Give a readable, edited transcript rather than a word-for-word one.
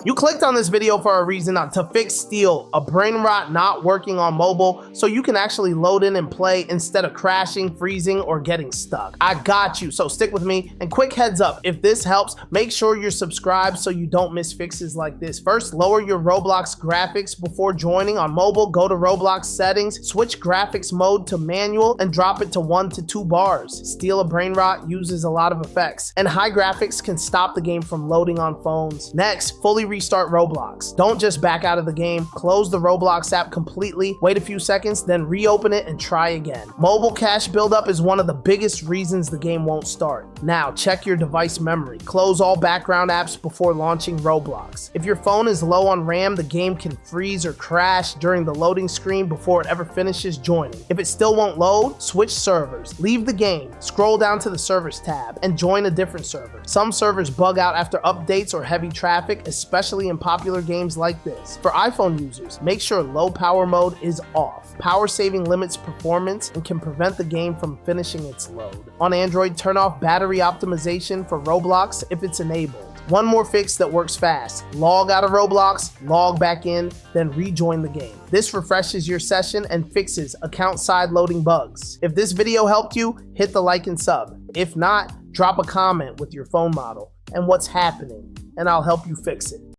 You clicked on this video for a reason, to fix Steal, a brain rot not working on mobile, so you can actually load in and play instead of crashing, freezing, or getting stuck. I got you, so stick with me. And quick heads up, if this helps, make sure you're subscribed so you don't miss fixes like this. First, lower your Roblox graphics before joining. On mobile, go to Roblox settings, switch graphics mode to manual, and drop it to 1 to 2 bars. Steal a brain rot uses a lot of effects, and high graphics can stop the game from loading on phones. Next, fully restart Roblox. Don't just back out of the game. Close the Roblox app completely, wait a few seconds, then reopen it and try again. Mobile cache buildup is one of the biggest reasons the game won't start. Now, check your device memory. Close all background apps before launching Roblox. If your phone is low on RAM, the game can freeze or crash during the loading screen before it ever finishes joining. If it still won't load, switch servers. Leave the game, scroll down to the servers tab, and join a different server. Some servers bug out after updates or heavy traffic, especially in popular games like this. For iPhone users, make sure low power mode is off. Power saving limits performance and can prevent the game from finishing its load. On Android, turn off battery optimization for Roblox if it's enabled. One more fix that works fast: log out of Roblox, log back in, then rejoin the game. This refreshes your session and fixes account side loading bugs. If this video helped you, hit the like and sub. If not, drop a comment with your phone model and what's happening, and I'll help you fix it.